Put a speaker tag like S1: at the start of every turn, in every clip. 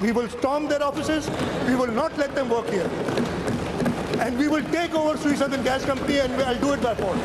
S1: We will storm their offices, we will not let them work here, and we will take over Sui Southern Gas Company and I'll do it by force.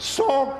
S2: 100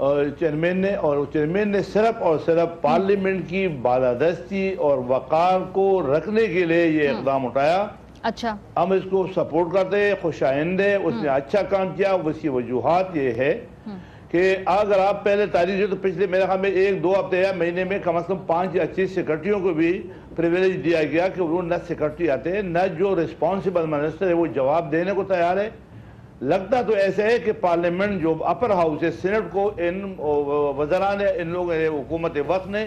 S3: chairman نے، اور chairman نے صرف اور صرف parliament کی بالادستی اور وقار کو رکھنے کے لیے یہ اقدام اٹھایا.
S4: اچھا،
S3: ہم اس کو سپورٹ کرتے ہیں، خوش آئند ہے، اس نے اچھا کام کیا. اس کی وجوہات یہ ہے کہ اگر آپ پہلے تاریخ تو پچھلے میرے خیال میں 1-2 ہفتے یا مہینے میں کم از کم 5 یا 6 سیکرٹریوں کو بھی پریویلیج دیا گیا کہ وہ نہ سیکرٹری آتے ہیں نہ جو رسپانسبل منسٹر ہے وہ جواب دینے کو تیار ہے. لگتا تو ایسا ہے کہ پارلیمنٹ جو اپر ہاؤس ہے، سینٹ کو ان وزراء نے، ان لوگوں نے، حکومت وقت نے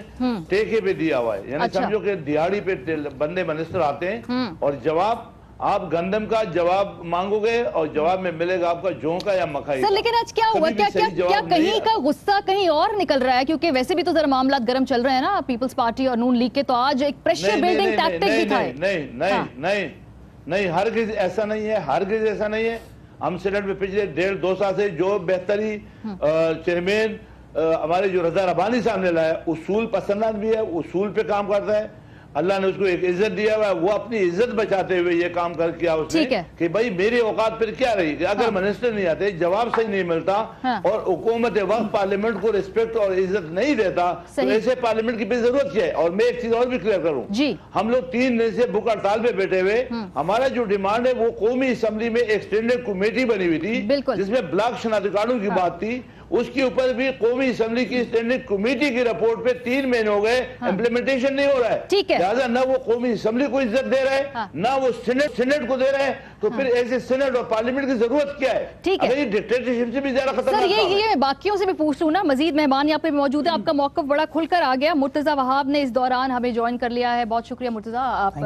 S3: ٹیکے پہ دیا ہوا ہے. یعنی سمجھو کہ دیہڑی پہ بندے منسٹر آتے ہیں اور جواب آپ گندم کا جواب مانگو گے اور جواب میں ملے گا آپ کا جوں کا یا مکھائی.
S4: سر لیکن آج کیا ہوا، کیا کہیں کا غصہ کہیں اور نکل رہا ہے؟ کیونکہ ویسے بھی تو ذرا معاملات گرم چل رہے ہیں نا پیپلز پارٹی اور نون لیگ کے، تو آج ایک پریشر بلڈنگ ٹیکٹک بھی تھا.
S3: نہیں، ہرگز ایسا نہیں ہے، ہرگز ایسا نہیں ہے. ہم سینٹ میں پچھلے 1.5-2 سال سے جو بہتری چیئرمین ہمارے جو رضا ربانی صاحب نے لایا، اصول پسند بھی ہے، اصول پہ کام کرتا ہے. اللہ نے اس کو ایک عزت دیا ہوا ہے، وہ اپنی عزت بچاتے ہوئے یہ کام کر کیا اس نے کہ بھائی میری اوقات پھر کیا رہی کہ اگر منسٹر نہیں آتے، جواب صحیح نہیں ملتا اور حکومت وقت پارلیمنٹ کو رسپیکٹ اور عزت نہیں دیتا تو ایسے پارلیمنٹ کی بھی ضرورت کیا ہے. اور میں ایک چیز اور بھی کلیئر کروں، ہم لوگ 3 دن سے بھوک ہڑتال پہ بیٹھے ہوئے. ہمارا جو ڈیمانڈ ہے وہ قومی اسمبلی میں ایک اسٹینڈرڈ کمیٹی بنی ہوئی تھی جس میں بلاک شناختی کارڈوں کی بات تھی. اس کے اوپر بھی قومی اسمبلی کی اسٹینڈنگ کمیٹی کی رپورٹ پہ 3 مہینے ہو گئے، امپلیمنٹیشن نہیں ہو رہا ہے. لہٰذا نہ وہ قومی اسمبلی کو عزت دے رہا ہے نہ وہ سینٹ کو دے رہا ہے. تو پھر ایسے سینٹ اور پارلیمنٹ کی ضرورت کیا ہے؟ اگر یہ ڈکٹیٹرشپ سے بھی زیادہ خطرناک ہے.
S4: سر یہ باقیوں سے بھی پوچھ لوں نا، مزید مہمان یہاں پہ موجود ہیں، آپ کا موقف بڑا کھل کر آ گیا. مرتضیٰ وہاب نے اس دوران ہمیں جوائن کر لیا ہے. بہت شکریہ مرتضیٰ، آپ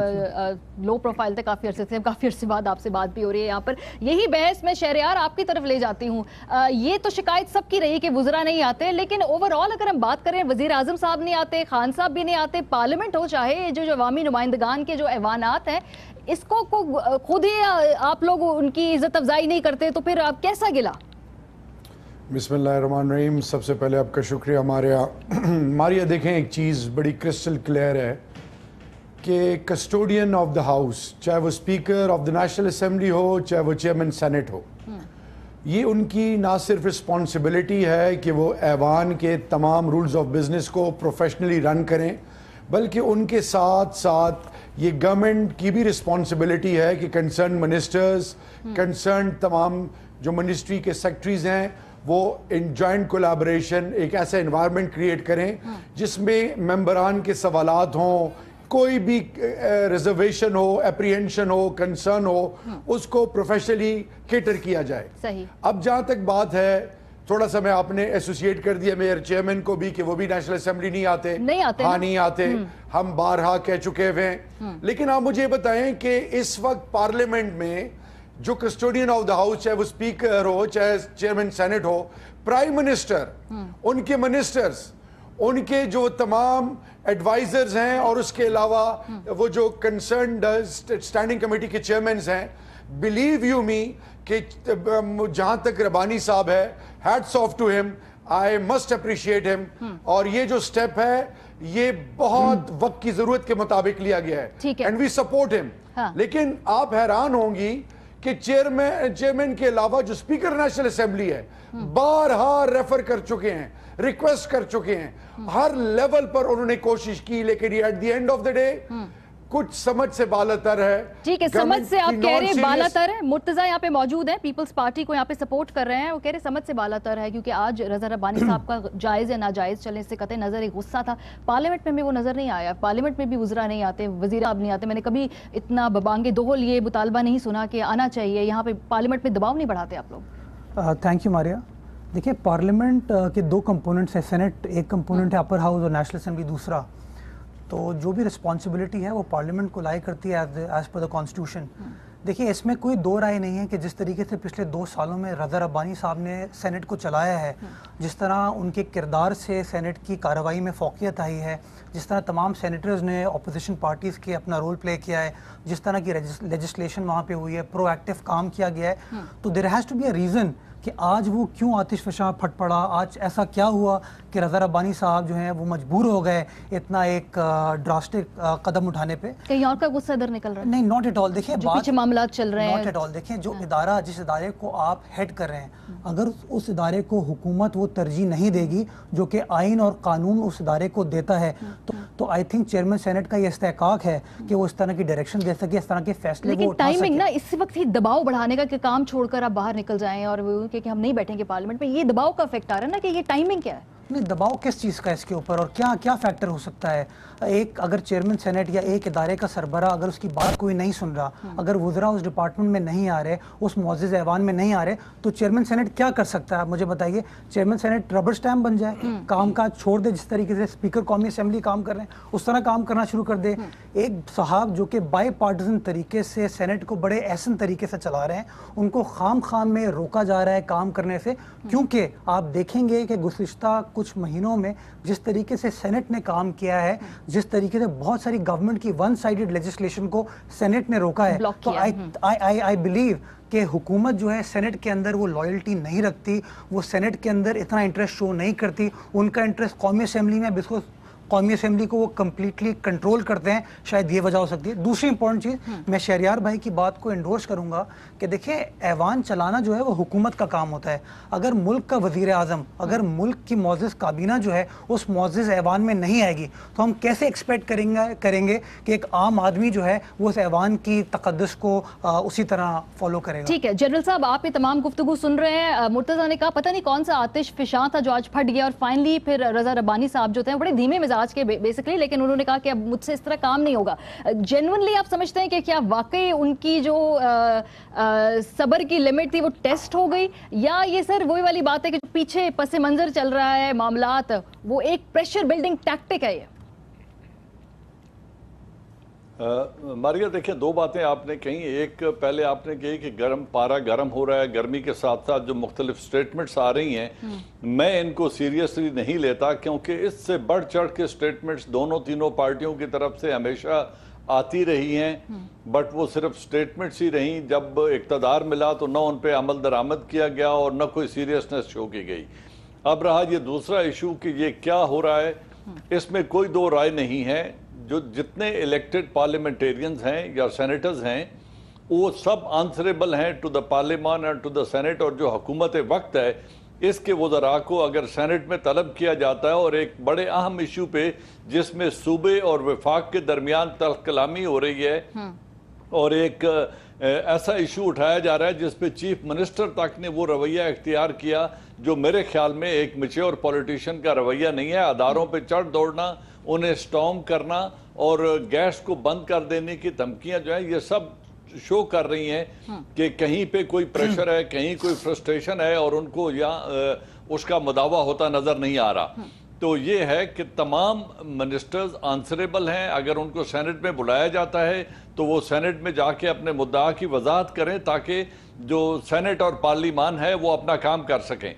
S4: لو پروفائل تھے کافی عرصے سے، کافی عرصے بعد آپ سے بات بھی ہو رہی ہے یہاں پر. یہی بحث میں شہریار آپ کی طرف لے جاتی ہوں. یہ تو شکایت سب کی رہی کہ وزراء نہیں آتے، لیکن اوور آل اگر ہم بات کریں، وزیر اعظم صاحب نہیں آتے، خان صاحب بھی نہیں آتے، پارلیمنٹ ہو چاہے جو عوامی نمائندگان کے جو ایوانات ہیں، اس کو خود ہی آپ لوگ ان کی عزت افزائی نہیں کرتے تو پھر آپ کیسا گلا؟
S5: بسم اللہ الرحمن الرحیم. سب سے پہلے آپ کا شکریہ. ماریا دیکھیں ایک چیز بڑی کرسٹل کلیئر ہے کہ کسٹوڈین آف دا ہاؤس، چاہے وہ speaker of the national assembly ہو، چاہے وہ چیئرمین سینٹ ہو، یہ ان کی نہ صرف رسپانسبلٹی ہے کہ وہ ایوان کے تمام رولز آف بزنس کو پروفیشنلی رن کریں، بلکہ ان کے ساتھ ساتھ یہ گورنمنٹ کی بھی رسپانسبلٹی ہے کہ کنسرن منسٹرز، کنسرن تمام جو منسٹری کے سیکٹریز ہیں، وہ ان جوائنٹ کولیبریشن ایک ایسا انوائرمنٹ کریٹ کریں جس میں ممبران کے سوالات ہوں، کوئی بھی ریزرویشن ہو، اپریہنشن ہو، کنسرن ہو، اس کو پروفیشنلی کیٹر کیا جائے. اب جہاں تک بات ہے، تھوڑا سا میں آپ نے ایسوسیٹ کر دیا میئر چیئرمین کو بھی کہ وہ بھی نیشنل اسمبلی نہیں آتے. ہاں نہیں آتے، ہم بارہا کہہ چکے ہوئے ہیں. لیکن آپ مجھے بتائیں کہ اس وقت پارلیمنٹ میں جو کسٹوڈین آف دا ہاؤس، چاہے وہ اسپیکر ہو، چاہے چیئرمین سینٹ ہو، پرائم منسٹر، ان کے منسٹرز، ان کے جو تمام ایڈوائزرز ہیں اور اس کے علاوہ وہ جو کنسرنڈ اسٹینڈنگ کمیٹی کے چیئرمینز ہیں، بلیو یو می کہ جہاں تک ربانی صاحب ہے، ہیٹس آف ٹو ہم، آئی مسٹ اپریشیٹ ہم. اور یہ جو سٹیپ ہے یہ بہت وقت کی ضرورت کے مطابق لیا گیا ہے اینڈ وی سپورٹ ہم. لیکن آپ حیران ہوں گی کہ چیئرمین کے علاوہ جو اسپیکر نیشنل اسمبلی ہے بارہا ریفر کر چکے ہیں، ریکویسٹ کر چکے ہیں، ہر لیول پر انہوں نے کوشش کی، لیکن یہ at the end of the day کچھ سمجھ سے بالاتر ہے.
S4: ٹھیک ہے، سمجھ سے آپ کہہ رہے ہیں بالاتر ہے. مرتضیٰ یہاں پہ موجود ہیں، پیپلز پارٹی کو یہاں پہ سپورٹ کر رہے ہیں، وہ کہہ رہے سمجھ سے بالاتر ہے کیونکہ آج رضا ربانی صاحب کا جائز یا ناجائز چلنے سے قطع نظر ایک غصہ تھا. پارلیمنٹ میں بھی وہ نظر نہیں آیا، پارلیمنٹ میں بھی وزراء نہیں آتے، وزیر صاحب نہیں آتے. میں نے کبھی اتنا ببانگے دوہل یہ مطالبہ نہیں سنا کہ آنا چاہیے. یہاں پہ پارلیمنٹ میں دباؤ نہیں بڑھاتے آپ لوگ؟
S6: تھینک یو ماریا. دیکھیں پارلیمنٹ کے 2 کمپوننٹس ہیں، سینٹ ایک کمپوننٹ ہے، اپر ہاؤس، اور نیشنل اسمبلی دوسرا. تو جو بھی رسپانسبلٹی ہے وہ پارلیمنٹ کو لائی کرتی ہے ایز پر دا کانسٹیٹیوشن. دیکھیں اس میں کوئی دو رائے نہیں ہے کہ جس طریقے سے پچھلے 2 سالوں میں رضا ربانی صاحب نے سینٹ کو چلایا ہے، جس طرح ان کے کردار سے سینٹ کی کارروائی میں فوقیت آئی ہے، جس طرح تمام سینیٹرز نے اپوزیشن پارٹیز کے اپنا رول پلے کیا ہے، جس طرح کی لیجسلیشن وہاں پہ ہوئی ہے، پرو ایکٹیو کام کیا گیا ہے، تو there has to be a reason کہ آج وہ کیوں آتش فشاں پھٹ پڑا, آج ایسا کیا ہوا کہ رضا ربانی صاحب جو ہیں وہ مجبور ہو گئے اتنا ایک ڈراسٹک قدم اٹھانے پہ.
S4: کہیں اور کا غصہ ادھر نکل رہا ہے؟
S6: نہیں, ناٹ ایٹ آل. دیکھیں
S4: پیچھے معاملات چل رہے ہیں.
S6: Not at all. دیکھیں جو ادارہ, جس ادارے کو آپ ہیڈ کر رہے ہیں, اگر اس ادارے کو حکومت وہ ترجیح نہیں دے گی جو کہ آئین اور قانون اس ادارے کو دیتا ہے, تو آئی تھنک چیئرمین سینٹ کا یہ استحقاق ہے کہ وہ اس طرح کی ڈائریکشن دے سکے, اس طرح کے فیصلے وہ اٹھا سکے. لیکن
S4: ٹائمنگ نا اس وقت ہی دباؤ بڑھانے کا کہ کام چھوڑ کر آپ باہر نکل جائیں اور کہ ہم نہیں بیٹھیں گے پارلیمنٹ میں, یہ دباؤ کا افیکٹ آ رہا ہے نا کہ یہ ٹائمنگ کیا ہے؟
S6: نہیں, دباؤ کس چیز کا اس کے اوپر, اور کیا فیکٹر ہو سکتا ہے؟ ایک اگر چیئرمین سینٹ یا ایک ادارے کا سربراہ اگر اس کی بات کوئی نہیں سن رہا, اگر وزراء اس ڈپارٹمنٹ میں نہیں آ رہے, اس معزز ایوان میں نہیں آ رہے, تو چیئرمین سینٹ کیا کر سکتا ہے؟ آپ مجھے بتائیے. چیئرمین سینٹ ربر سٹیمپ بن جائے, کام کاج چھوڑ دے, جس طریقے سے اسپیکر قومی اسمبلی کام کر رہے ہیں اس طرح کام کرنا شروع کر دے. ایک صاحب جو کہ بائی پارٹیزن طریقے سے سینٹ کو بڑے احسن طریقے سے چلا رہے ہیں, ان کو خام میں روکا جا رہا ہے کام کرنے سے, کیونکہ آپ دیکھیں گے کہ گزشتہ کچھ مہینوں میں جس طریقے سے سینٹ نے کام کیا ہے, جس طریقے سے بہت ساری گورنمنٹ کی ون سائیڈڈ لیجسلیشن کو سینٹ نے روکا ہے, تو آئی بلیو کہ حکومت جو ہے سینٹ کے اندر وہ لائلٹی نہیں رکھتی, وہ سینٹ کے اندر اتنا انٹرسٹ شو نہیں کرتی. ان کا انٹرسٹ قومی اسمبلی میں, بالکل قومی اسمبلی کو وہ کمپلیٹلی کنٹرول کرتے ہیں. شاید یہ وجہ ہو سکتی ہے. دوسری امپورٹنٹ چیز, میں شہریار بھائی کی بات کو انڈورس کروں گا کہ دیکھیں ایوان چلانا جو ہے وہ حکومت کا کام ہوتا ہے. اگر ملک کا وزیر اعظم, اگر ملک کی معزز کابینہ جو ہے اس معزز ایوان میں نہیں آئے گی, تو ہم کیسے ایکسپیکٹ کریں گے کہ ایک عام آدمی جو ہے وہ اس ایوان کی تقدس کو اسی طرح فالو کرے گا.
S4: ٹھیک ہے جنرل صاحب, آپ یہ تمام گفتگو سن رہے ہیں. مرتضیٰ نے کہا پتہ نہیں کون سا آتش فشاں تھا جو آج پھٹ گیا, اور فائنلی پھر رضا ربانی صاحب جو تھے بڑے دھیمے مزاج کے بیسکلی, لیکن انہوں نے کہا کہ اب مجھ سے اس طرح کام نہیں ہوگا. جینوئنلی آپ سمجھتے ہیں کہ کیا واقعی ان کی جو صبر کی لمٹ تھی وہ ٹیسٹ ہو گئی, یا یہ سر وہی والی بات ہے کہ جو پیچھے پس منظر چل رہا ہے معاملات, وہ ایک پریشر بلڈنگ ٹیکٹک ہے؟ یہ
S7: ماریا دیکھیں, دو باتیں آپ نے کہیں. ایک پہلے آپ نے کہی کہ پارا گرم ہو رہا ہے, گرمی کے ساتھ ساتھ جو مختلف سٹیٹمنٹس آ رہی ہیں میں ان کو سیریسلی نہیں لیتا, کیونکہ اس سے بڑھ چڑھ کے سٹیٹمنٹس تینوں پارٹیوں کی طرف سے ہمیشہ آتی رہی ہیں, بٹ وہ صرف سٹیٹمنٹس ہی رہیں. جب اقتدار ملا تو نہ ان پہ عمل درآمد کیا گیا اور نہ کوئی سیریسنس شو کی گئی. اب رہا یہ دوسرا ایشو کہ یہ کیا ہو رہا ہے, اس میں کوئی دو رائے نہیں ہے. جو جتنے الیکٹڈ پارلیمنٹیرینز ہیں یا سینیٹرز ہیں وہ سب آنسریبل ہیں ٹو دا پارلیمان اور ٹو دا سینٹ, اور جو حکومت وقت ہے اس کے وزراء کو اگر سینٹ میں طلب کیا جاتا ہے اور ایک بڑے اہم ایشو پہ جس میں صوبے اور وفاق کے درمیان تلخ کلامی ہو رہی ہے, اور ایک ایسا ایشو اٹھایا جا رہا ہے جس پہ چیف منسٹر تک نے وہ رویہ اختیار کیا جو میرے خیال میں ایک میچور پولیٹیشین کا رویہ نہیں ہے. اداروں پہ چڑھ دوڑنا, انہیں سٹارم کرنا اور گیس کو بند کر دینے کی دھمکیاں جو ہیں یہ سب شو کر رہی ہیں کہ کہیں پہ کوئی پریشر ہے, کہیں کوئی فرسٹریشن ہے, اور ان کو اس کا مداوع ہوتا نظر نہیں آ رہا. تو یہ ہے کہ تمام منسٹرز آنسریبل ہیں. اگر ان کو سینٹ میں بلایا جاتا ہے تو وہ سینٹ میں جا کے اپنے مدعا کی وضاحت کریں تاکہ جو سینٹ اور پارلیمان ہے وہ اپنا کام کر سکیں.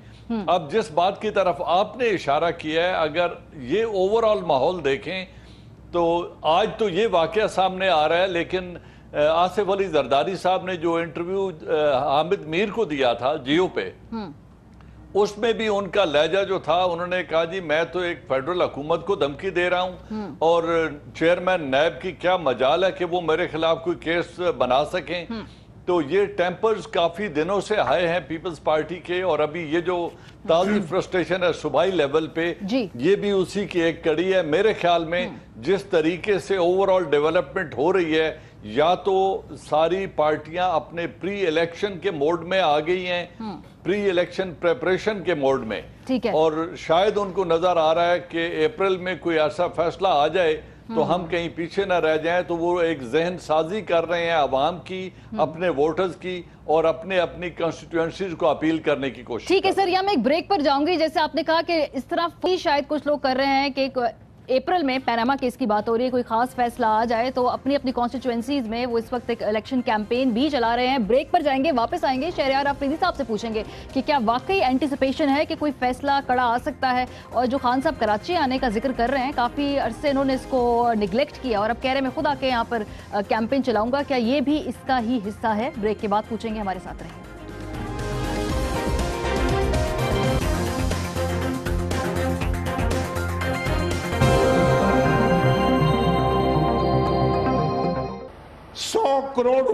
S7: اب جس بات کی طرف آپ نے اشارہ کیا ہے, اگر یہ اوورآل ماحول دیکھیں تو آج تو یہ واقعہ سامنے آ رہا ہے, لیکن آصف علی زرداری صاحب نے جو انٹرویو حامد میر کو دیا تھا جیو پہ, اس میں بھی ان کا لہجہ جو تھا, انہوں نے کہا جی میں تو ایک فیڈرل حکومت کو دھمکی دے رہا ہوں اور چیئرمین نیب کی کیا مجال ہے کہ وہ میرے خلاف کوئی کیس بنا سکیں. تو یہ ٹیمپرز کافی دنوں سے آئے ہیں پیپلز پارٹی کے, اور ابھی یہ جو تازی فرسٹریشن ہے صوبائی لیول پہ یہ بھی اسی کی ایک کڑی ہے. میرے خیال میں جس طریقے سے اوورآل ڈیولپمنٹ ہو رہی ہے, یا تو ساری پارٹیاں اپنے پری الیکشن کے موڈ میں آ گئی ہیں, پری الیکشن پریپریشن کے موڈ میں, اور شاید ان کو نظر آ رہا ہے کہ اپریل میں کوئی ایسا فیصلہ آ جائے تو ہم کہیں پیچھے نہ رہ جائیں. تو وہ ایک ذہن سازی کر رہے ہیں عوام کی, اپنے ووٹرز کی, اور اپنی کنسٹیٹوئنسیز کو اپیل کرنے کی کوشش.
S4: ٹھیک ہے سر, یہاں میں ایک بریک پر جاؤں گی. جیسے آپ نے کہا کہ اس طرح شاید کچھ لوگ کر رہے ہیں کہ اپریل میں پیناما کیس کی بات ہو رہی ہے, کوئی خاص فیصلہ آ جائے تو اپنی کانسٹیچوئنسیز میں وہ اس وقت ایک الیکشن کیمپین بھی چلا رہے ہیں. بریک پر جائیں گے, واپس آئیں گے, شہریار آفریدی صاحب سے پوچھیں گے کہ کیا واقعی اینٹیسپیشن ہے کہ کوئی فیصلہ کڑا آ سکتا ہے. اور جو خان صاحب کراچی آنے کا ذکر کر رہے ہیں, کافی عرصے انہوں نے اس کو نگلیکٹ کیا اور اب کہہ رہے ہیں میں خود آ کے یہاں پر کیمپین چلاؤں گا, کیا یہ بھی اس کا ہی حصہ ہے؟ بریک کے بعد پوچھیں گے, ہمارے ساتھ رہیں.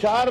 S3: 4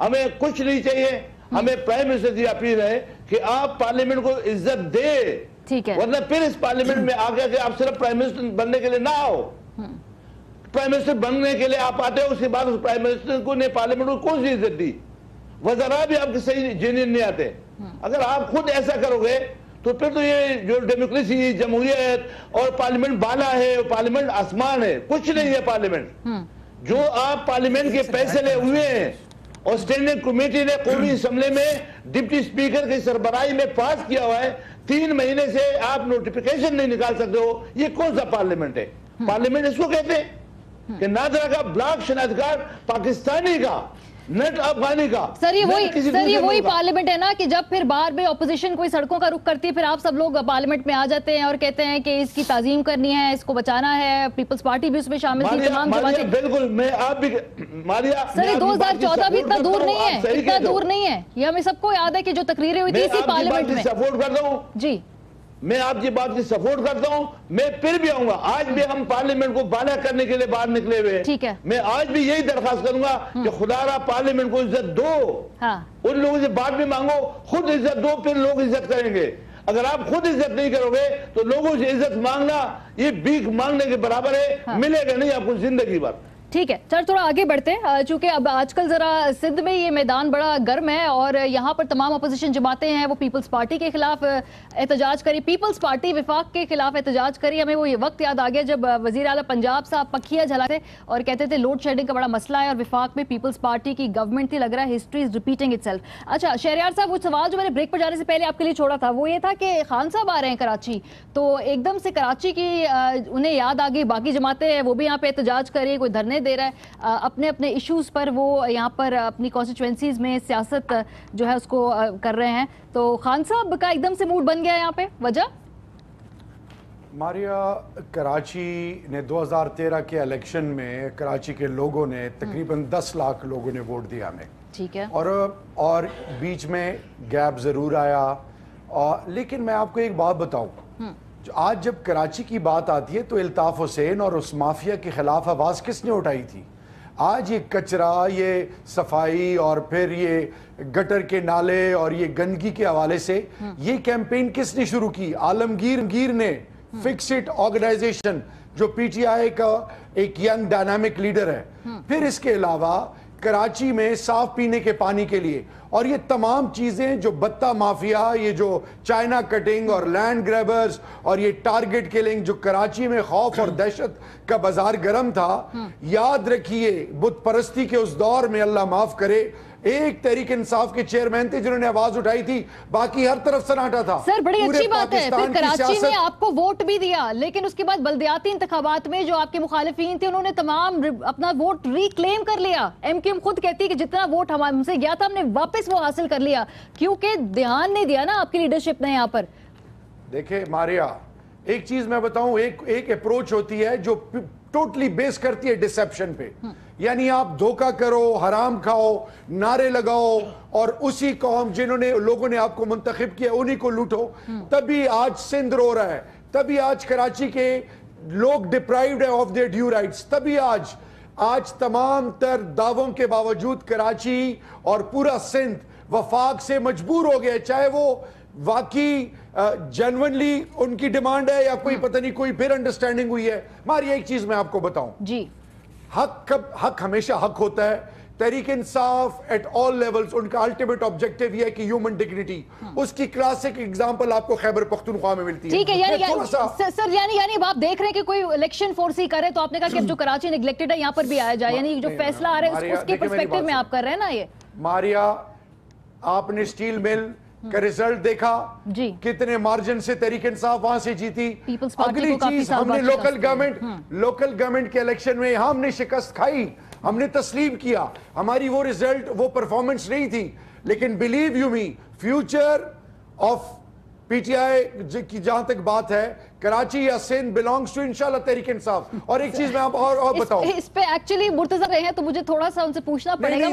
S3: ہمیں کچھ نہیں چاہیے. ہمیں پرائم منسٹر کی اپیل ہے کہ آپ پارلیمنٹ کو عزت دے,
S4: ٹھیک ہے,
S3: ورنہ پھر اس پارلیمنٹ میں آگے کہ آپ صرف پرائم منسٹر بننے کے لیے نہ آؤ. پرائم منسٹر بننے کے لیے آپ آتے ہو, اس کے بعد اس پرائم منسٹر کو نے پارلیمنٹ کو کون سی عزت دی؟ وزراء بھی آپ کے صحیح جینین نہیں آتے. اگر آپ خود ایسا کرو گے تو پھر تو یہ جو ڈیموکریسی, جمہوریت اور پارلیمنٹ بالا ہے, پارلیمنٹ آسمان ہے, کچھ نہیں ہے پارلیمنٹ. جو آپ پارلیمنٹ کے پیسے لے ہوئے ہیں اور اسٹینڈنگ کمیٹی نے قومی اسمبلی میں ڈپٹی اسپیکر کی سربراہی میں پاس کیا ہوا ہے, 3 مہینے سے آپ نوٹیفیکیشن نہیں نکال سکتے ہو, یہ کون سا پارلیمنٹ ہے؟ پارلیمنٹ اس کو کہتے ہیں کہ نادرا کا بلاک شناخت کارڈ پاکستانی کا, نٹ افغانی کا.
S4: سر یہ وہی پارلیمنٹ ہے نا کہ جب پھر باہر میں اپوزیشن کوئی سڑکوں کا رخ کرتی ہے, پھر آپ سب لوگ پارلیمنٹ میں آ جاتے ہیں اور کہتے ہیں کہ اس کی تعظیم کرنی ہے, اس کو بچانا ہے. پیپلز پارٹی بھی اس میں شامل تھی, تمام جماعتیں.
S3: بالکل, میں آپ بھی ماریا,
S4: سر یہ 2014 بھی اتنا دور نہیں ہے, اتنا دور نہیں ہے. یہ ہمیں سب کو یاد ہے کہ جو تقریریں ہوئی تھی اسی پارلیمنٹ میں.
S3: سپورٹ کرتا ہوں جی, میں آپ کی بات کی سپورٹ کرتا ہوں. میں پھر بھی آؤں گا, آج بھی ہم پارلیمنٹ کو بالا کرنے کے لیے باہر نکلے ہوئے.
S4: ٹھیک ہے,
S3: میں آج بھی یہی درخواست کروں گا کہ خدا را پارلیمنٹ کو عزت دو. ان لوگوں سے بات بھی مانگو, خود عزت دو, پھر لوگ عزت کریں گے. اگر آپ خود عزت نہیں کرو گے تو لوگوں سے عزت مانگنا یہ بھیک مانگنے کے برابر ہے, ملے گا نہیں آپ کو زندگی بھر.
S4: ٹھیک ہے سر, تھوڑا آگے بڑھتے ہیں چونکہ اب آج کل ذرا سندھ میں یہ میدان بڑا گرم ہے اور یہاں پر تمام اپوزیشن جماعتیں ہیں وہ پیپلز پارٹی کے خلاف احتجاج کری, پیپلز پارٹی وفاق کے خلاف احتجاج کری. ہمیں وہ یہ وقت یاد آ گیا جب وزیر اعلیٰ پنجاب صاحب پکھیا جلاتے اور کہتے تھے لوڈ شیڈنگ کا بڑا مسئلہ ہے اور وفاق میں پیپلز پارٹی کی گورنمنٹ تھی, لگ رہا ہے history is repeating it self. اچھا شہریار صاحب, وہ سوال جو میں نے بریک پر جانے سے پہلے آپ کے لیے چھوڑا تھا وہ یہ تھا کہ خان صاحب آ رہے ہیں کراچی, تو ایک دم سے کراچی کی انہیں یاد آ گئی, باقی جماعتیں ہیں وہ بھی یہاں پہ احتجاج کر رہی ہے, کوئی دھرنے دے رہا ہے اپنے اپنے ایشوز پر, وہ یہاں پر اپنی کانسٹیچوئنسیز میں سیاست جو ہے اس کو کر رہے ہیں. تو خان صاحب کا ایک دم سے موڈ بن گیا یہاں پہ, وجہ
S5: ماریا, کراچی نے 2013 کے الیکشن میں کراچی کے لوگوں نے تقریباً 10 لاکھ لوگوں نے ووٹ دیا ہمیں.
S4: ٹھیک ہے,
S5: اور بیچ میں گیپ ضرور آیا, لیکن میں آپ کو ایک بات بتاؤں, آج جب کراچی کی بات آتی ہے تو الطاف حسین اور اس مافیا کے خلاف آواز کس نے اٹھائی تھی؟ آج یہ کچرا, یہ صفائی اور پھر یہ گٹر کے نالے اور یہ گندگی کے حوالے سے یہ کیمپین کس نے شروع کی؟ عالمگیر نے, فکس اٹ آرگنائزیشن جو پی ٹی آئی کا ایک ینگ ڈائنامک لیڈر ہے. پھر اس کے علاوہ کراچی میں صاف پینے کے پانی کے لیے اور یہ تمام چیزیں جو بتہ مافیا, یہ جو چائنا کٹنگ اور لینڈ گریبرز اور یہ ٹارگٹ کلنگ جو کراچی میں خوف اور دہشت کا بازار گرم تھا, یاد رکھیے بت پرستی کے اس دور میں اللہ معاف کرے ایک تحریک انصاف کے چیئرمین تھے جنہوں نے آواز اٹھائی تھی, باقی ہر طرف سناٹا تھا.
S4: سر بڑی اچھی بات ہے, پھر کراچی نے آپ کو ووٹ بھی دیا, لیکن اس کے بعد بلدیاتی انتخابات میں جو آپ کے مخالفین تھے انہوں نے تمام اپنا ووٹ ریکلیم کر لیا. ایم کیو ایم خود کہتی ہے کہ جتنا ووٹ ہم سے گیا تھا ہم نے واپس وہ حاصل کر لیا, کیونکہ دھیان نہیں دیا نا آپ کی لیڈرشپ نے یہاں پر.
S5: دیکھیں ماریا, ایک چیز میں بتاؤں, ایک اپروچ ہوتی ہے جو ٹوٹلی بیس کرتی ہے ڈسیپشن پہ, یعنی آپ دھوکہ کرو, حرام کھاؤ, نعرے لگاؤ اور اسی قوم جنہوں نے لوگوں نے آپ کو منتخب کیا انہی کو لوٹو. تبھی آج سندھ رو رہا ہے, تبھی آج کراچی کے لوگ ڈپرائیوڈ ہے آف دیئر ڈیو رائٹس, تبھی آج تمام تر دعووں کے باوجود کراچی اور پورا سندھ وفاق سے مجبور ہو گیا, چاہے وہ واقعی جنونلی ان کی ڈیمانڈ ہے یا کوئی پتہ نہیں کوئی پھر انڈرسٹینڈنگ ہوئی ہے. ماری ایک چیز میں آپ کو بتاؤں
S4: جی,
S5: حق ہمیشہ حق ہوتا ہے. Tehreek Insaf at all levels ان کا الٹیمیٹ آبجیکٹیو یہ ہے کہ ہیومن ڈگنیٹی, اس کی کلاسک اگزامپل آپ کو خیبر پختونخوا میں ملتی ہے.
S4: ٹھیک ہے, سر یعنی اب آپ دیکھ رہے ہیں کہ کوئی الیکشن فورسی کرے تو آپ نے کہا کہ جو کراچی نیگلیکٹڈ ہے یہاں پر بھی آیا جائے, یعنی جو فیصلہ آ رہا ہے اس کے پرسپیکٹیو میں آپ کر رہے ہیں نا. یہ
S5: ماریا, آپ نے سٹیل مل کا ریزلٹ دیکھا, کتنے مارجن سے تحریک انصاف وہاں سے جیتی. اگلی چیز, ہم نے لوکل گورنمنٹ کے الیکشن میں ہم نے شکست کھائی, ہم نے تسلیم کیا, ہماری وہ ریزلٹ وہ پرفارمنس نہیں تھی, لیکن believe you me future of PTI کی جہاں تک بات ہے کراچی یا سندھ belongs to انشاءاللہ تحریک انصاف. اور ایک چیز میں آپ اور بتاؤں
S4: اس پہ ایکچولی مرتضی رہے ہیں تو مجھے تھوڑا سا ان سے پوچھنا پڑے گا.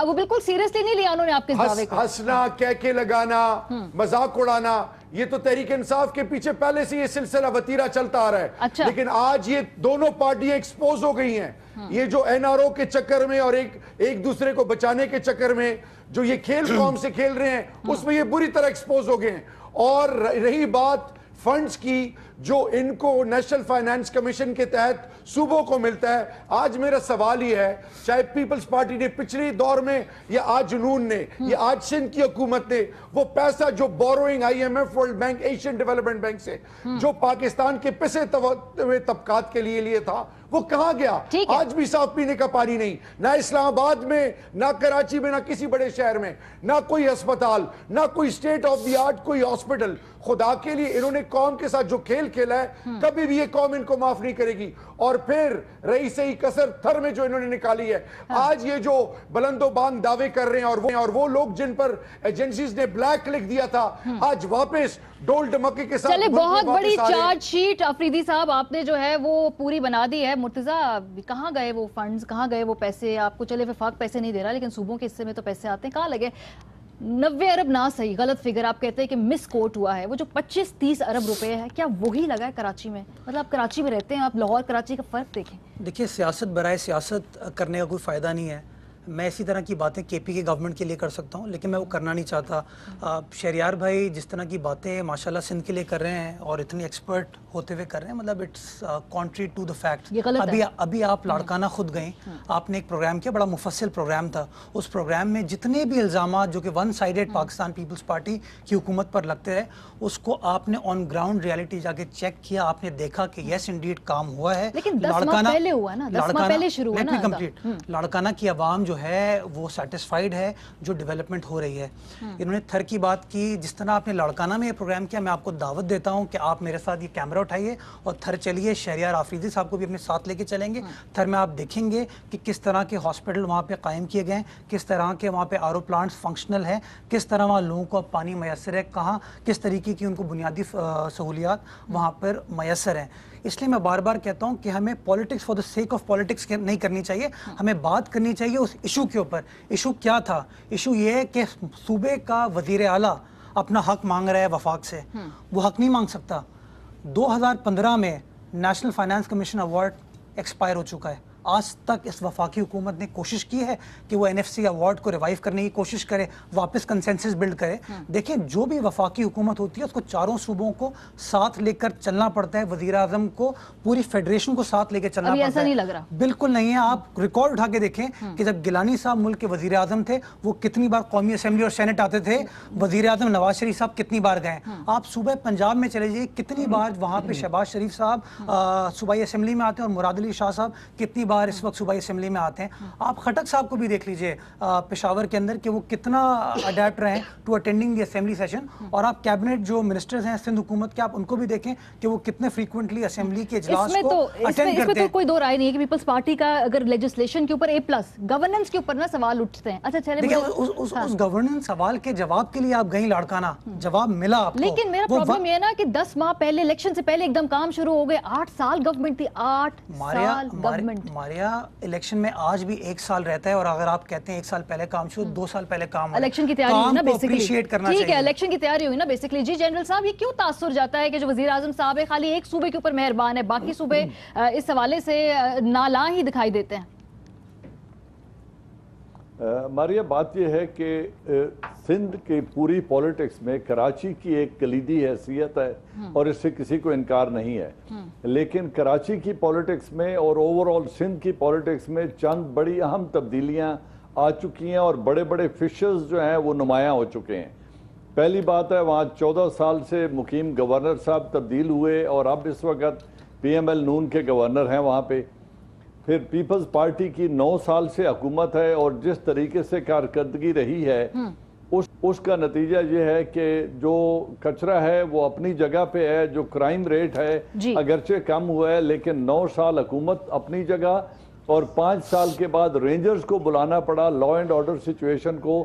S4: وہ بالکل سیریسلی نہیں لیا انہوں نے آپ کے دعوے کو.
S5: ہنسنا کہکے لگانا مذاق اڑانا یہ تو تحریک انصاف کے پیچھے پہلے سے یہ سلسلہ وتیرہ چلتا آ رہا ہے. لیکن آج یہ دونوں پارٹیاں ایکسپوز ہو گئی ہیں. یہ جو NRO کے چکر میں اور ایک دوسرے کو بچانے کے چکر میں جو یہ کھیل قوم سے کھیل رہے ہیں اس میں یہ بری طرح ایکسپوز ہو گئے ہیں. اور رہی بات فنڈز کی جو ان کو نیشنل فائنانس کمیشن کے تحت صوبوں کو ملتا ہے, آج میرا سوال یہ ہے چاہے پیپلز پارٹی نے پچھلی دور میں یا آج جنون نے یا آج سندھ کی حکومت نے وہ پیسہ جو borrowing IMF world bank Asian development bank سے جو پاکستان کے پسے ہوئے طبقات کے لیے تھا وہ کہاں گیا؟ آج بھی صاف پینے کا پانی نہیں, نہ اسلام آباد میں نہ کراچی میں نہ کسی بڑے شہر میں, نہ کوئی ہسپتال, نہ کوئی اسٹیٹ آف دی آرٹ کوئی ہاسپٹل. خدا کے لیے انہوں نے قوم کے ساتھ جو کھیل کھیلا ہے کبھی بھی یہ قوم ان کو معاف نہیں کرے گی. اور پھر رہی صحیح کسر تھر میں جو انہوں نے نکالی ہے آج یہ جو بلند و بانگ دعوے کر رہے ہیں اور وہ لوگ جن پر ایجنسیز نے بلیک لکھ دیا تھا آج واپس ڈول ڈمکے کے ساتھ.
S4: چلے بہت بڑی چارج شیٹ افریدی صاحب آپ نے جو ہے وہ پوری بنا دی ہے. مرتضی کہاں گئے وہ فنڈز, کہاں گئے وہ پیسے؟ آپ کو چلے وفاق پیسے نہیں دے رہا لیکن صوبوں کے حصے میں تو پیسے آتے ہیں, کہاں لگے؟ 90 ارب نہ صحیح غلط فگر آپ کہتے ہیں کہ مس کوٹ ہوا ہے, وہ جو 25-30 ارب روپے ہے کیا وہی لگا ہے کراچی میں؟ مطلب آپ کراچی میں رہتے ہیں, آپ لاہور کراچی کا فرق دیکھیں.
S6: دیکھیے سیاست برائے سیاست کرنے کا کوئی فائدہ نہیں ہے. میں اسی طرح کی باتیں KP کے گورنمنٹ کے لیے کر سکتا ہوں لیکن میں وہ کرنا نہیں چاہتا. شہریار بھائی جس طرح کی باتیں ماشاءاللہ سندھ کے لیے کر رہے ہیں اور اتنی ایکسپرٹ ہوتے ہوئے کر رہے ہیں, مطلب it's contrary to the fact. ابھی آپ لاڑکانہ خود گئیں, آپ نے ایک پروگرام کیا, بڑا مفصل پروگرام تھا. اس پروگرام میں جتنے بھی الزامات جو کہ ون سائیڈڈ پاکستان پیپلز پارٹی کی حکومت پر لگتے رہے اس کو آپ نے آن گراؤنڈ ریالٹی جا کے چیک کیا, آپ نے دیکھا کہ یس انڈیڈ کام ہوا ہے.
S4: لیکن 10 ماہ پہلے ہوا نا, 10 ماہ پہلے شروع ہوا نا.
S6: کمپلیٹ لاڑکانہ کی عوام جو ہے وہ سیٹسفائیڈ ہے جو ڈیولپمنٹ ہو رہی ہے. انہوں نے تھر کی بات کی, جس طرح آپ نے لاڑکانہ میں یہ پروگرام کیا, میں آپ کو دعوت دیتا ہوں کہ آپ میرے ساتھ یہ کیمرہ اٹھائیے اور تھر چلیے. شہریار آفریدی صاحب کو بھی اپنے ساتھ لے کے چلیں گے. تھر میں آپ دیکھیں گے کہ کس طرح کے ہاسپٹل وہاں پہ قائم کیے گئے ہیں, کس طرح کے وہاں پہ RO پلانٹس فنکشنل ہیں, کس طرح وہاں لوگوں کو پانی میسر ہے, کہاں کس طریقے کی ان کو بنیادی سہولیات وہاں پر میسر ہیں. اس لیے میں بار بار کہتا ہوں کہ ہمیں politics for the sake of politics نہیں کرنی چاہیے, ہمیں بات کرنی چاہیے اس ایشو کے اوپر. ایشو کیا تھا؟ ایشو یہ ہے کہ صوبے کا وزیر اعلیٰ اپنا حق مانگ رہا ہے وفاق سے, وہ حق نہیں مانگ سکتا. 2015 میں national finance commission award expire ہو چکا ہے. آج تک اس وفاقی حکومت نے کوشش کی ہے کہ وہ NFC ایوارڈ کو ریوائیو کرنے کی کوشش کرے, واپس کنسنسس بلڈ کرے. دیکھیں جو بھی وفاقی حکومت ہوتی ہے اس کو چاروں صوبوں کو ساتھ لے کر چلنا پڑتا ہے, وزیر اعظم کو پوری فیڈریشن کو ساتھ لے کے چلنا پڑتا ہے.
S4: ایسا نہیں لگ رہا,
S6: بالکل نہیں ہے. آپ ریکارڈ اٹھا کے دیکھیں کہ جب گیلانی صاحب ملک کے وزیر اعظم تھے وہ کتنی بار قومی اسمبلی اور سینٹ آتے تھے, وزیر اعظم نواز شریف صاحب کتنی بار گئے. آپ صوبہ پنجاب میں چلے جائیے, کتنی بار وہاں پہ شہباز شریف صاحب صوبائی اسمبلی میں آتے ہیں, اور مراد علی شاہ صاحب کتنی بار اس وقت صوبائی اسمبلی میں آتے ہیں. آپ خٹک صاحب کو بھی دیکھ لیجئے پشاور کے اندر کہ وہ کتنا اڈیپٹ رہے ہیں to attending the assembly session, اور آپ کیبنٹ جو منسٹرز ہیں سندھ حکومت کے, آپ ان کو بھی دیکھیں کہ وہ کتنے فریکوینٹلی اسمبلی کے اجلاس کو اٹینڈ کرتے ہیں.
S4: اس میں تو کوئی دو رائے نہیں ہے کہ پیپلز پارٹی کا اگر لیجسلیشن کے اوپر A+, گورننس کے اوپر نا سوال اٹھتے ہیں. اچھا چلیں
S6: اس گورننس سوال کے جواب کے لیے آپ گئیں لاڑکانہ, جواب ملا آپ کو.
S4: لیکن میرا پرابلم یہ ہے نا کہ 10 ماہ پہلے الیکشن سے پہلے ایک دم کام شروع ہو گئے. 8 سال گورنمنٹ تھی, 8 سال گورنمنٹ.
S6: ماریا الیکشن میں آج بھی 1 سال رہتا ہے, اور اگر آپ کہتے ہیں 1 سال پہلے کام شروع, 2 سال پہلے کام ہو,
S4: الیکشن کی تیاری ہوئی نا بیسیکلی.
S6: ٹھیک
S4: ہے, الیکشن کی تیاری ہوئی نا بیسیکلی. جی جنرل صاحب, یہ کیوں تاثر جاتا ہے کہ جو وزیر اعظم صاحب ہے خالی ایک صوبے کے اوپر مہربان ہے, باقی صوبے اس حوالے سے نالاں ہی دکھائی دیتے ہیں؟
S7: ماریا بات یہ ہے کہ سندھ کی پوری پولیٹکس میں کراچی کی ایک کلیدی حیثیت ہے اور اس سے کسی کو انکار نہیں ہے, لیکن کراچی کی پولیٹکس میں اور اوورآل سندھ کی پولیٹکس میں چند بڑی اہم تبدیلیاں آ چکی ہیں اور بڑے بڑے فشرز جو ہیں وہ نمایاں ہو چکے ہیں. پہلی بات ہے وہاں 14 سال سے مقیم گورنر صاحب تبدیل ہوئے اور اب اس وقت PML نون کے گورنر ہیں وہاں پہ. پھر پیپلز پارٹی کی 9 سال سے حکومت ہے اور جس طریقے سے کارکردگی رہی ہے اس کا نتیجہ یہ ہے کہ جو کچرا ہے وہ اپنی جگہ پہ ہے, جو کرائم ریٹ ہے اگرچہ کم ہوا ہے لیکن 9 سال حکومت اپنی جگہ, اور 5 سال کے بعد رینجرز کو بلانا پڑا لا اینڈ آرڈر سچویشن کو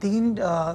S6: 3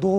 S6: 2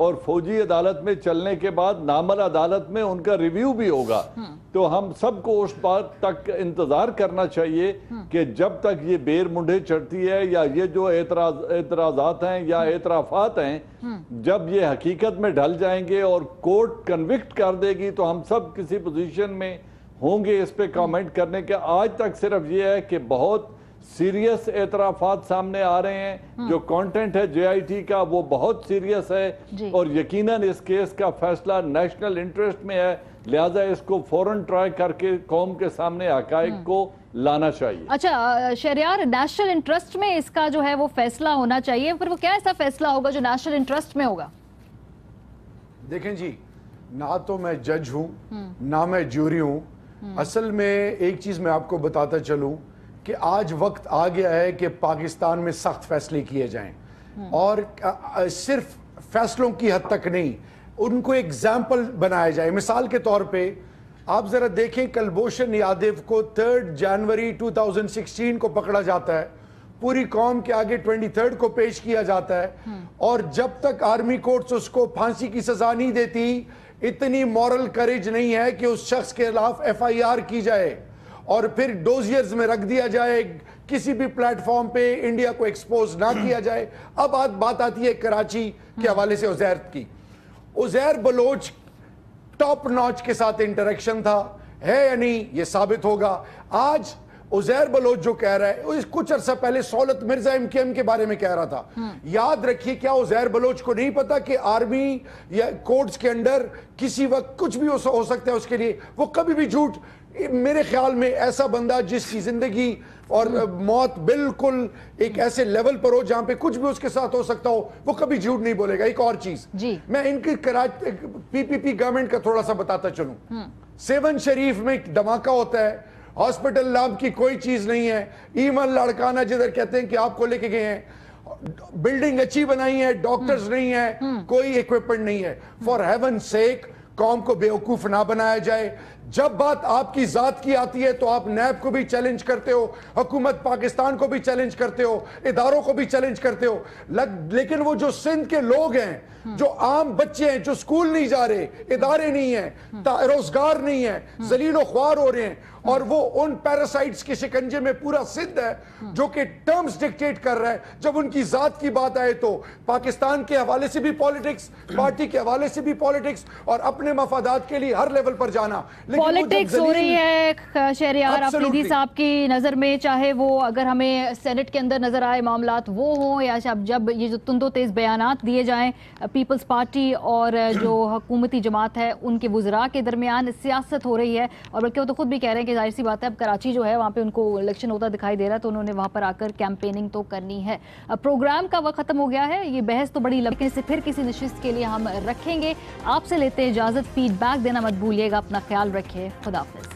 S7: اور فوجی عدالت میں چلنے کے بعد نامر عدالت میں ان کا ریویو بھی ہوگا. تو ہم سب کو اس بات تک انتظار کرنا چاہیے کہ جب تک یہ بیر منڈے چڑھتی ہے یا یہ جو اعتراضات ہیں یا اعترافات ہیں جب یہ حقیقت میں ڈھل جائیں گے اور کورٹ کنوکٹ کر دے گی تو ہم سب کسی پوزیشن میں ہوں گے اس پہ کامنٹ کرنے کے. آج تک صرف یہ ہے کہ بہت سیریس اعترافات سامنے آ رہے ہیں. جو کانٹینٹ ہے جے آئی ٹی کا وہ بہت سیریس ہے اور یقیناً اس کیس کا فیصلہ نیشنل انٹرسٹ میں ہے, لہٰذا اس کو فوراً ٹرائی کر کے قوم کے سامنے حقائق کو لانا چاہیے.
S4: اچھا شہریار, نیشنل انٹرسٹ میں اس کا جو ہے وہ فیصلہ ہونا چاہیے, پھر وہ کیا ایسا فیصلہ ہوگا جو نیشنل انٹرسٹ میں ہوگا؟
S5: دیکھیں جی, نہ تو میں جج ہوں نہ میں جوری ہوں. اصل میں ایک چیز میں آپ کو بتاتا چلوں کہ آج وقت آ گیا ہے کہ پاکستان میں سخت فیصلے کیے جائیں, اور صرف فیصلوں کی حد تک نہیں, ان کو ایگزامپل بنایا جائے. مثال کے طور پہ آپ ذرا دیکھیں, کلبھوشن یادو کو 3 جنوری 2016 کو پکڑا جاتا ہے, پوری قوم کے آگے 23 کو پیش کیا جاتا ہے, اور جب تک آرمی کورٹس اس کو پھانسی کی سزا نہیں دیتی, اتنی مورل کریج نہیں ہے کہ اس شخص کے خلاف ایف آئی آر کی جائے اور پھر ڈوزیئرز میں رکھ دیا جائے, کسی بھی پلیٹ فارم پہ انڈیا کو ایکسپوز نہ کیا جائے. اب بات آتی ہے کراچی کے حوالے سے عزیر کی. عزیر بلوچ ٹاپ ناچ کے ساتھ انٹریکشن تھا, ہے یا نہیں یہ ثابت ہوگا. آج عزیر بلوچ جو کہہ رہا ہے, کچھ عرصہ پہلے سہولت مرزا ایم کیو ایم کے بارے میں کہہ رہا تھا. یاد رکھیے, کیا عزیر بلوچ کو نہیں پتا کہ آرمی یا کورٹس کے انڈر کسی وقت کچھ بھی ہو سکتا ہے اس کے لیے؟ وہ کبھی بھی جھوٹ, میرے خیال میں ایسا بندہ جس کی زندگی اور موت بالکل ایک ایسے لیول پر ہو جہاں پہ کچھ بھی اس کے ساتھ ہو سکتا ہو, وہ کبھی جھوٹ نہیں بولے گا. ایک اور چیز میں ان کی پی پی پی گورنمنٹ کا تھوڑا سا بتاتا چلوں. 7 شریف میں دھماکہ ہوتا ہے, ہاسپٹل لاب کی کوئی چیز نہیں ہے, ایمن لڑکانہ جدھر کہتے ہیں کہ آپ کو لے کے گئے ہیں, بلڈنگ اچھی بنائی ہے, ڈاکٹرز نہیں ہے, کوئی ایکوپمنٹ نہیں ہے. فار ہیون سیک قوم کو بیوقوف نہ بنایا جائے. جب بات آپ کی ذات کی آتی ہے تو آپ نیب کو بھی چیلنج کرتے ہو, حکومت پاکستان کو بھی چیلنج کرتے ہو, اداروں کو بھی چیلنج کرتے ہو, لیکن وہ جو سندھ کے لوگ ہیں, جو عام بچے ہیں, جو سکول نہیں جا رہے, ادارے نہیں ہیں, روزگار نہیں ہے, ذلیل و خوار ہو رہے ہیں, اور وہ ان پیراسائٹس کے شکنجے میں پورا سندھ ہے جو کہ ٹرمز ڈکٹیٹ کر رہا ہے. جب ان کی ذات کی بات آئے تو پاکستان کے حوالے سے بھی پالیٹکس, پارٹی کے حوالے سے بھی پالیٹکس, اور اپنے مفادات کے لیے ہر لیول پر جانا.
S4: پالیٹکس ہو رہی ہے شہریار افریدی صاحب کی نظر میں, چاہے وہ اگر ہمیں سینٹ کے اندر نظر آئے معاملات وہ ہوں, یا جب یہ جو تند و تیز بیانات دیے جائیں پیپلز پارٹی اور جو حکومتی جماعت ہے ان کے وزراء کے درمیان سیاست ہو رہی ہے. اور بلکہ وہ تو خود بھی کہہ رہے ہیں کہ ظاہر سی بات ہے, اب کراچی جو ہے وہاں پہ ان کو الیکشن ہوتا دکھائی دے رہا ہے, تو انہوں نے وہاں پر آ کر کیمپیننگ تو کرنی ہے. پروگرام کا وقت ختم ہو گیا ہے, یہ بحث تو بڑی لمبی سے پھر کسی نشست کے لیے ہم رکھیں گے. آپ سے لیتے اجازت, فیڈ بیک دینا مت بھولیے گا, اپنا خیال رکھیے, خدا حافظ.